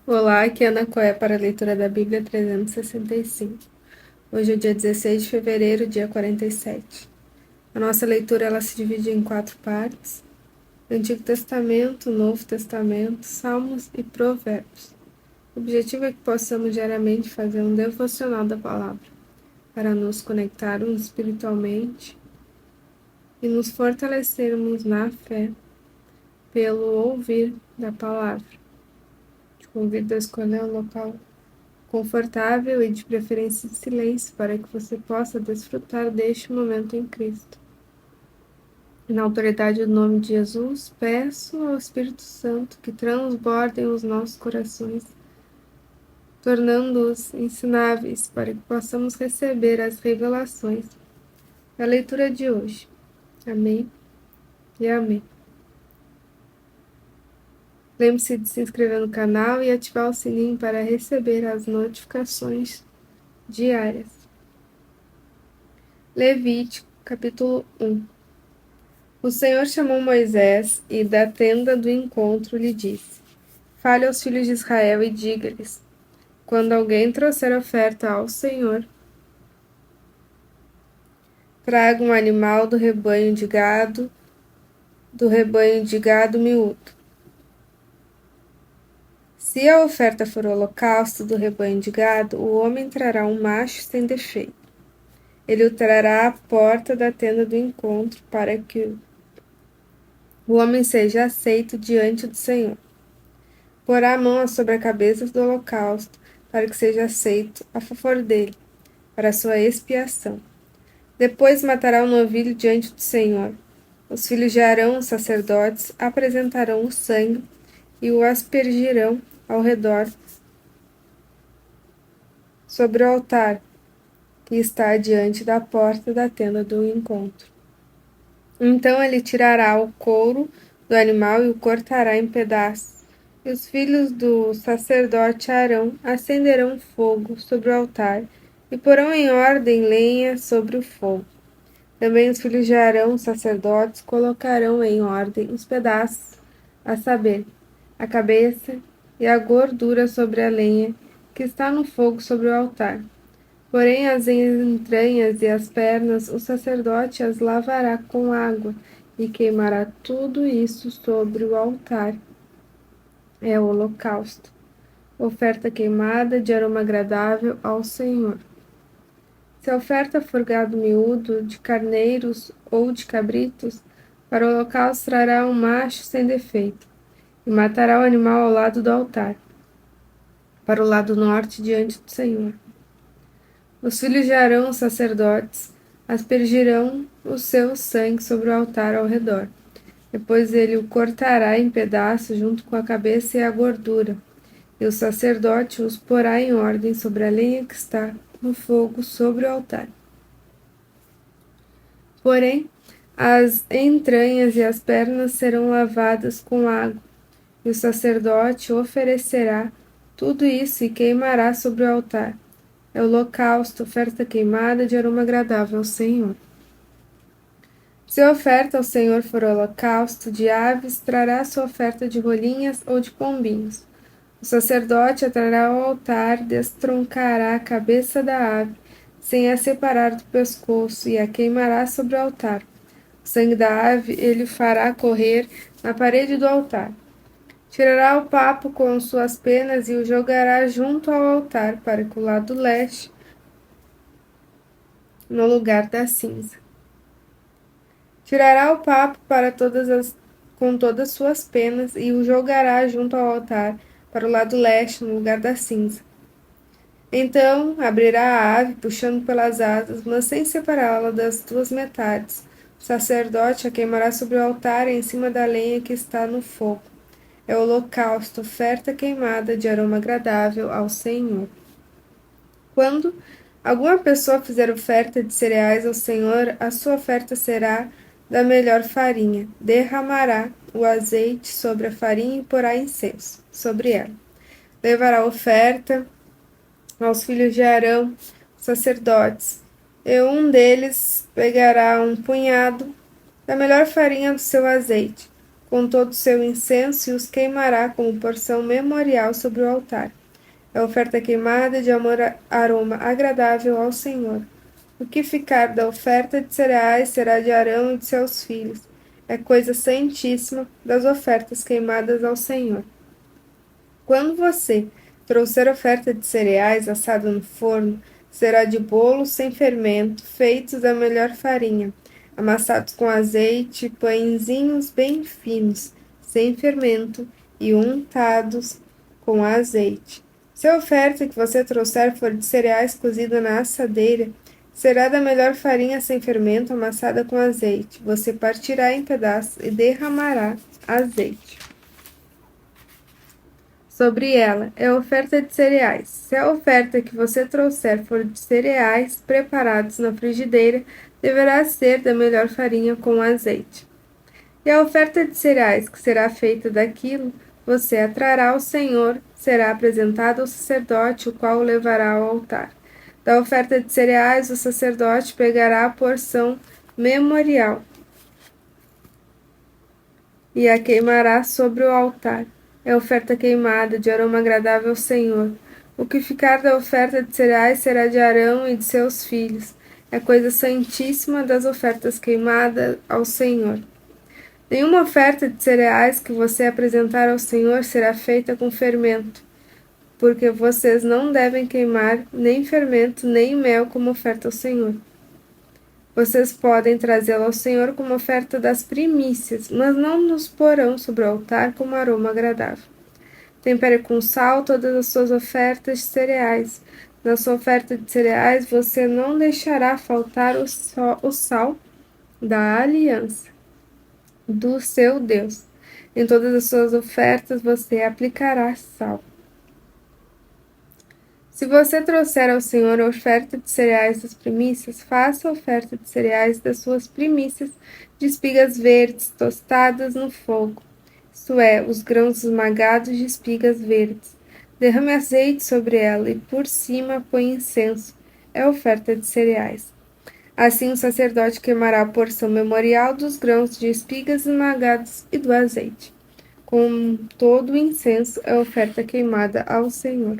Olá, aqui é Ana Coé para a leitura da Bíblia 365. Hoje é o dia 16 de fevereiro, dia 47. A nossa leitura ela se divide em 4 partes: Antigo Testamento, Novo Testamento, Salmos e Provérbios. O objetivo é que possamos diariamente fazer um devocional da palavra, para nos conectarmos espiritualmente e nos fortalecermos na fé pelo ouvir da palavra. Te convido a escolher um local confortável e de preferência de silêncio, para que você possa desfrutar deste momento em Cristo. E na autoridade do nome de Jesus, peço ao Espírito Santo que transbordem os nossos corações, tornando-os ensináveis, para que possamos receber as revelações da leitura de hoje. Amém e amém. Lembre-se de se inscrever no canal e ativar o sininho para receber as notificações diárias. Levítico, capítulo 1. O Senhor chamou Moisés e, da tenda do encontro, lhe disse: Fale aos filhos de Israel e diga-lhes: Quando alguém trouxer oferta ao Senhor, traga um animal do rebanho de gado miúdo. Se a oferta for o holocausto do rebanho de gado, o homem trará um macho sem defeito. Ele o trará à porta da tenda do encontro, para que o homem seja aceito diante do Senhor. Porá a mão sobre a cabeça do holocausto, para que seja aceito a favor dele, para sua expiação. Depois matará o novilho diante do Senhor. Os filhos de Arão, os sacerdotes, apresentarão o sangue e o aspergirão ao redor sobre o altar que está diante da porta da tenda do encontro. Então ele tirará o couro do animal e o cortará em pedaços. E os filhos do sacerdote Arão acenderão fogo sobre o altar e porão em ordem lenha sobre o fogo. Também os filhos de Arão, sacerdotes, colocarão em ordem os pedaços, a saber, a cabeça e a gordura sobre a lenha que está no fogo sobre o altar. Porém, as entranhas e as pernas, o sacerdote as lavará com água e queimará tudo isso sobre o altar. É o holocausto, oferta queimada de aroma agradável ao Senhor. Se a oferta for gado miúdo, de carneiros ou de cabritos, para o holocausto trará um macho sem defeito, e matará o animal ao lado do altar, para o lado norte diante do Senhor. Os filhos de Arão, os sacerdotes, aspergirão o seu sangue sobre o altar ao redor. Depois ele o cortará em pedaços junto com a cabeça e a gordura, e o sacerdote os porá em ordem sobre a lenha que está no fogo sobre o altar. Porém, as entranhas e as pernas serão lavadas com água, e o sacerdote oferecerá tudo isso e queimará sobre o altar. É holocausto, oferta queimada de aroma agradável ao Senhor. Se a oferta ao Senhor for holocausto de aves, trará sua oferta de rolinhas ou de pombinhos. O sacerdote a trará ao altar, destroncará a cabeça da ave, sem a separar do pescoço, e a queimará sobre o altar. O sangue da ave ele fará correr na parede do altar. Tirará o papo com suas penas e o jogará junto ao altar, para que o lado leste, no lugar da cinza. Tirará o papo com todas suas penas e o jogará junto ao altar, para o lado leste, no lugar da cinza. Então abrirá a ave, puxando pelas asas, mas sem separá-la das duas metades. O sacerdote a queimará sobre o altar em cima da lenha que está no fogo. É o holocausto, oferta queimada de aroma agradável ao Senhor. Quando alguma pessoa fizer oferta de cereais ao Senhor, a sua oferta será da melhor farinha. Derramará o azeite sobre a farinha e porá incenso sobre ela. Levará a oferta aos filhos de Arão, sacerdotes, e um deles pegará um punhado da melhor farinha do seu azeite, com todo o seu incenso e os queimará como porção memorial sobre o altar. É oferta queimada de aroma agradável ao Senhor. O que ficar da oferta de cereais será de Arão e de seus filhos. É coisa santíssima das ofertas queimadas ao Senhor. Quando você trouxer oferta de cereais assada no forno, será de bolos sem fermento, feitos da melhor farinha, amassados com azeite, pãezinhos bem finos, sem fermento e untados com azeite. Se a oferta que você trouxer for de cereais cozida na assadeira, será da melhor farinha sem fermento, amassada com azeite. Você partirá em pedaços e derramará azeite sobre ela. É oferta de cereais. Se a oferta que você trouxer for de cereais preparados na frigideira, deverá ser da melhor farinha com azeite. E a oferta de cereais que será feita daquilo, você a trará ao Senhor, será apresentada ao sacerdote, o qual o levará ao altar. Da oferta de cereais, o sacerdote pegará a porção memorial e a queimará sobre o altar. É oferta queimada, de aroma agradável ao Senhor. O que ficar da oferta de cereais será de Arão e de seus filhos. É coisa santíssima das ofertas queimadas ao Senhor. Nenhuma oferta de cereais que você apresentar ao Senhor será feita com fermento, porque vocês não devem queimar nem fermento nem mel como oferta ao Senhor. Vocês podem trazê-la ao Senhor como oferta das primícias, mas não nos porão sobre o altar como aroma agradável. Tempere com sal todas as suas ofertas de cereais. Na sua oferta de cereais, você não deixará faltar o sal da aliança do seu Deus. Em todas as suas ofertas, você aplicará sal. Se você trouxer ao Senhor a oferta de cereais das primícias, faça a oferta de cereais das suas primícias de espigas verdes tostadas no fogo, isto é, os grãos esmagados de espigas verdes. Derrame azeite sobre ela e por cima põe incenso. É oferta de cereais. Assim o sacerdote queimará a porção memorial dos grãos de espigas esmagados e do azeite. Com todo o incenso é oferta queimada ao Senhor.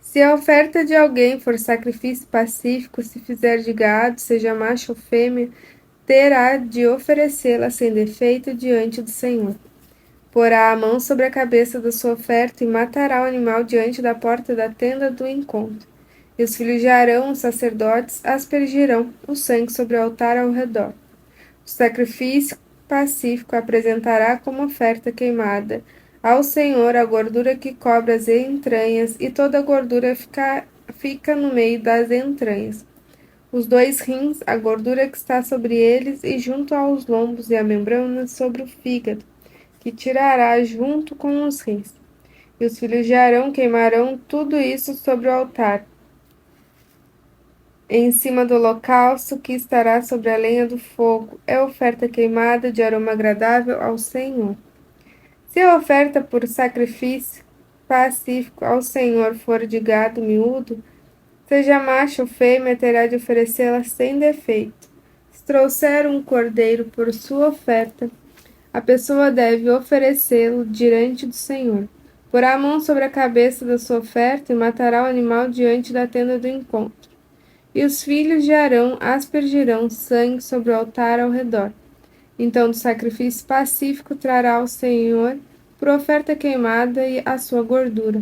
Se a oferta de alguém for sacrifício pacífico, se fizer de gado, seja macho ou fêmea, terá de oferecê-la sem defeito diante do Senhor. Porá a mão sobre a cabeça da sua oferta e matará o animal diante da porta da tenda do encontro. E os filhos de Arão, os sacerdotes, aspergirão o sangue sobre o altar ao redor. O sacrifício pacífico apresentará como oferta queimada ao Senhor a gordura que cobre as entranhas, e toda a gordura fica no meio das entranhas. Os 2 rins, a gordura que está sobre eles, e junto aos lombos, e a membrana sobre o fígado, que tirará junto com os rins. E os filhos de Arão queimarão tudo isso sobre o altar, em cima do holocausto que estará sobre a lenha do fogo. É oferta queimada de aroma agradável ao Senhor. Se a oferta por sacrifício pacífico ao Senhor for de gado miúdo, seja macho ou fêmea, terá de oferecê-la sem defeito. Se trouxer um cordeiro por sua oferta, a pessoa deve oferecê-lo diante do Senhor. Porá a mão sobre a cabeça da sua oferta e matará o animal diante da tenda do encontro. E os filhos de Arão aspergirão sangue sobre o altar ao redor. Então do sacrifício pacífico trará ao Senhor por oferta queimada e a sua gordura,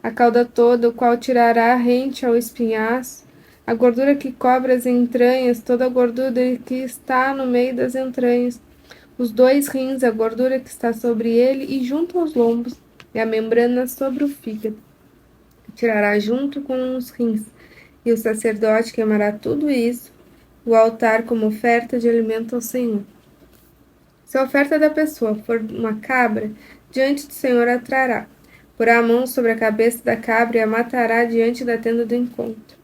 a cauda toda, o qual tirará rente ao espinhaço, a gordura que cobre as entranhas, toda a gordura que está no meio das entranhas, os 2 rins, a gordura que está sobre ele e junto aos lombos, e a membrana sobre o fígado. Tirará junto com os rins, e o sacerdote queimará tudo isso, o altar como oferta de alimento ao Senhor. Se a oferta da pessoa for uma cabra, diante do Senhor a trará. Porá a mão sobre a cabeça da cabra e a matará diante da tenda do encontro.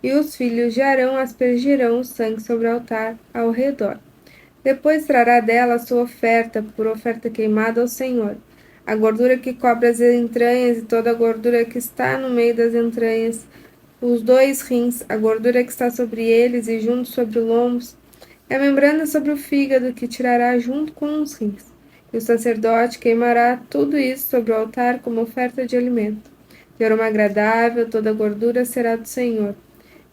E os filhos de Arão aspergirão o sangue sobre o altar ao redor. Depois trará dela a sua oferta, por oferta queimada ao Senhor. A gordura que cobre as entranhas e toda a gordura que está no meio das entranhas, os 2 rins, a gordura que está sobre eles e junto sobre os lombos, É a membrana sobre o fígado que tirará junto com os rins. E o sacerdote queimará tudo isso sobre o altar como oferta de alimento. De aroma agradável, toda a gordura será do Senhor.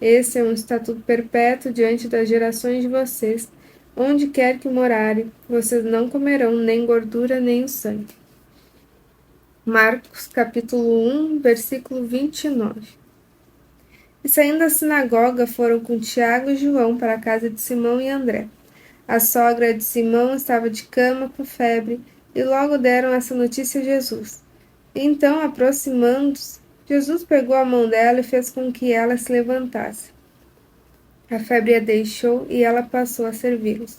Esse é um estatuto perpétuo diante das gerações de vocês. Onde quer que morarem, vocês não comerão nem gordura nem o sangue. Marcos capítulo 1, versículo 29. E saindo da sinagoga foram com Tiago e João para a casa de Simão e André. A sogra de Simão estava de cama com febre, e logo deram essa notícia a Jesus. Então, aproximando-se, Jesus pegou a mão dela e fez com que ela se levantasse. A febre a deixou e ela passou a servi-los.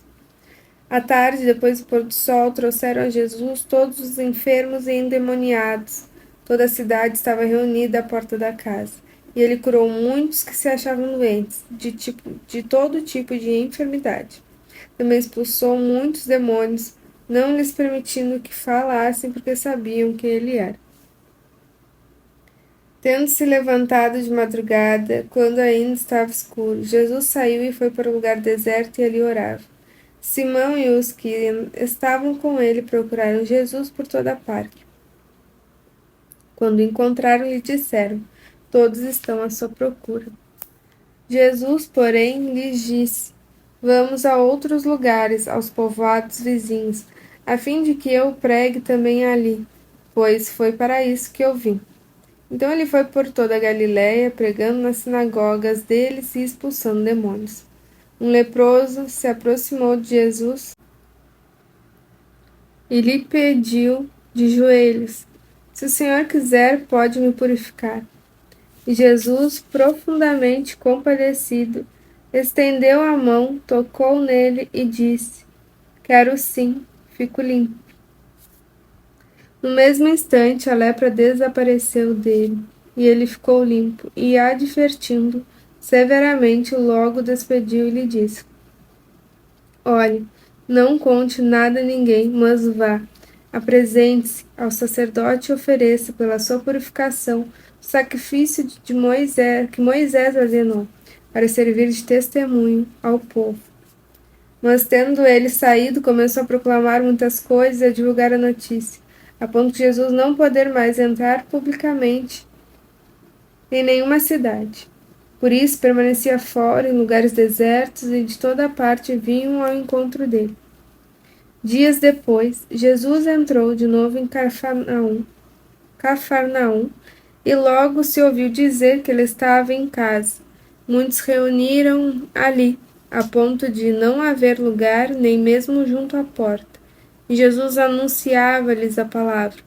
À tarde, depois do pôr do sol, trouxeram a Jesus todos os enfermos e endemoniados. Toda a cidade estava reunida à porta da casa. E ele curou muitos que se achavam doentes, de todo tipo de enfermidade. Também expulsou muitos demônios, não lhes permitindo que falassem, porque sabiam quem ele era. Tendo-se levantado de madrugada, quando ainda estava escuro, Jesus saiu e foi para um lugar deserto e ali orava. Simão e os que estavam com ele procuraram Jesus por toda parte. Quando o encontraram, lhe disseram: todos estão à sua procura. Jesus, porém, lhes disse: vamos a outros lugares, aos povoados vizinhos, a fim de que eu pregue também ali, pois foi para isso que eu vim. Então ele foi por toda a Galiléia, pregando nas sinagogas deles e expulsando demônios. Um leproso se aproximou de Jesus e lhe pediu de joelhos: se o Senhor quiser, pode me purificar. E Jesus, profundamente compadecido, estendeu a mão, tocou nele e disse: quero sim, fico limpo. No mesmo instante, a lepra desapareceu dele, e ele ficou limpo, e, advertindo severamente, logo despediu e lhe disse: olhe, não conte nada a ninguém, mas vá, apresente-se ao sacerdote e ofereça pela sua purificação o sacrifício de Moisés, que Moisés ordenou, para servir de testemunho ao povo. Mas, tendo ele saído, começou a proclamar muitas coisas e a divulgar a notícia, a ponto de Jesus não poder mais entrar publicamente em nenhuma cidade. Por isso, permanecia fora, em lugares desertos, e de toda parte vinham ao encontro dele. Dias depois, Jesus entrou de novo em Cafarnaum, e logo se ouviu dizer que ele estava em casa. Muitos reuniram ali, a ponto de não haver lugar, nem mesmo junto à porta. E Jesus anunciava-lhes a palavra.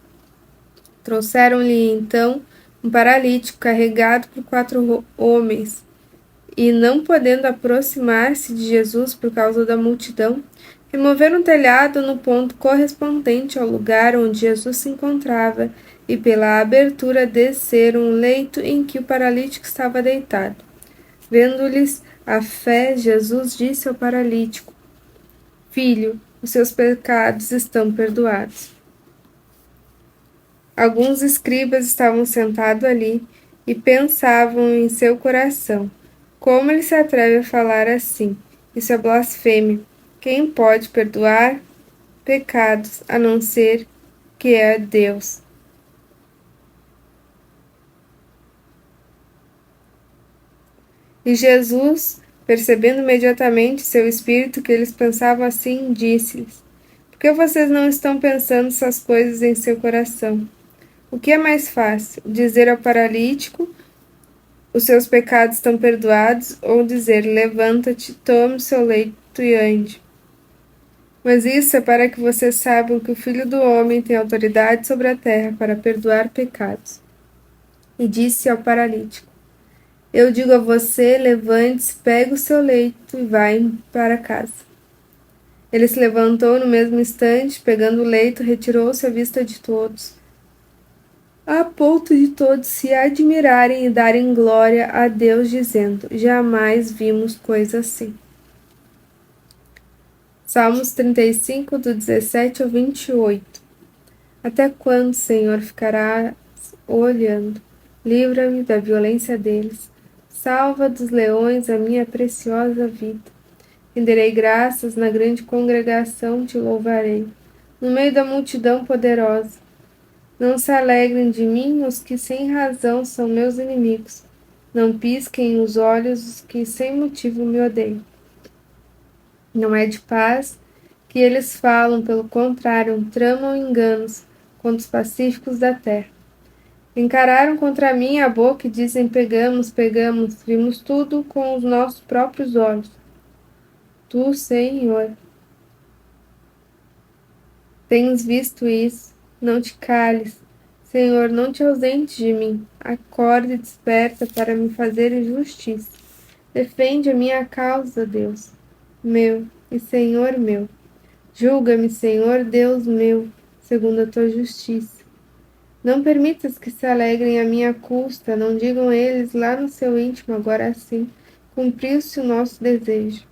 Trouxeram-lhe então um paralítico carregado por 4 homens, e não podendo aproximar-se de Jesus por causa da multidão, removeram um telhado no ponto correspondente ao lugar onde Jesus se encontrava, e pela abertura desceram o leito em que o paralítico estava deitado. Vendo-lhes a fé, Jesus disse ao paralítico: filho, os seus pecados estão perdoados. Alguns escribas estavam sentados ali e pensavam em seu coração: como ele se atreve a falar assim? Isso é blasfêmia. Quem pode perdoar pecados a não ser que é Deus? E Jesus, percebendo imediatamente seu espírito que eles pensavam assim, disse-lhes: por que vocês não estão pensando essas coisas em seu coração? O que é mais fácil, dizer ao paralítico: os seus pecados estão perdoados, ou dizer: levanta-te, tome o seu leito e ande? Mas isso é para que vocês saibam que o Filho do Homem tem autoridade sobre a terra para perdoar pecados. E disse ao paralítico: eu digo a você, levante-se, pegue o seu leito e vá para casa. Ele se levantou no mesmo instante, pegando o leito, retirou-se à vista de todos, a ponto de todos se admirarem e darem glória a Deus, dizendo: jamais vimos coisa assim. Salmos 35, do 17 ao 28. Até quando, Senhor, ficarás olhando? Livra-me da violência deles. Salva dos leões a minha preciosa vida. Renderei graças na grande congregação, te louvarei, no meio da multidão poderosa. Não se alegrem de mim os que sem razão são meus inimigos. Não pisquem os olhos os que sem motivo me odeiam. Não é de paz que eles falam, pelo contrário, tramam enganos contra os pacíficos da terra. Encararam contra mim a boca e dizem: pegamos, pegamos, vimos tudo com os nossos próprios olhos. Tu, Senhor, tens visto isso, não te cales. Senhor, não te ausentes de mim. Acorda e desperta para me fazer justiça. Defende a minha causa, Deus meu e Senhor meu. Julga-me, Senhor, Deus meu, segundo a tua justiça. Não permitas que se alegrem à minha custa, não digam eles lá no seu íntimo, agora sim, cumpriu-se o nosso desejo.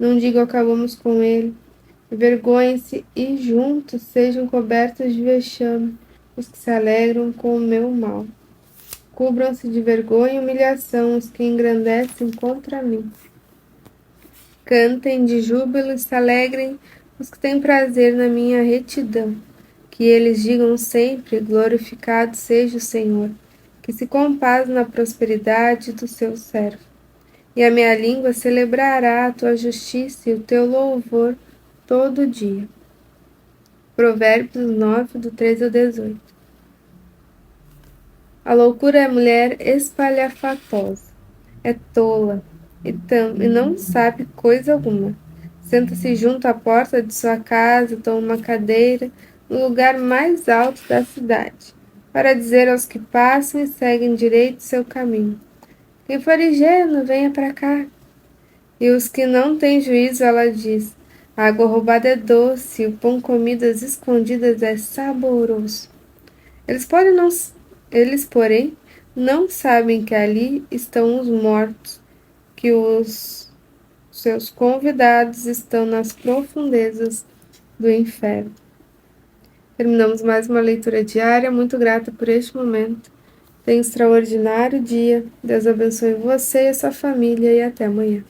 Não digam acabamos com ele. Envergonhem-se e juntos sejam cobertos de vexame os que se alegram com o meu mal. Cubram-se de vergonha e humilhação os que engrandecem contra mim. Cantem de júbilo e se alegrem os que têm prazer na minha retidão. Que eles digam sempre: glorificado seja o Senhor, que se compaz na prosperidade do seu servo. E a minha língua celebrará a tua justiça e o teu louvor todo dia. Provérbios 9, do 13 ao 18. A loucura é mulher espalhafatosa, é tola e não sabe coisa alguma. Senta-se junto à porta de sua casa, toma uma cadeira no lugar mais alto da cidade, para dizer aos que passam e seguem direito seu caminho: quem for ingênuo, venha para cá. E os que não têm juízo, ela diz: a água roubada é doce, e o pão comido às escondidas é saboroso. Eles, porém, não sabem que ali estão os mortos, que os seus convidados estão nas profundezas do inferno. Terminamos mais uma leitura diária. Muito grata por este momento. Tenha um extraordinário dia. Deus abençoe você e a sua família e até amanhã.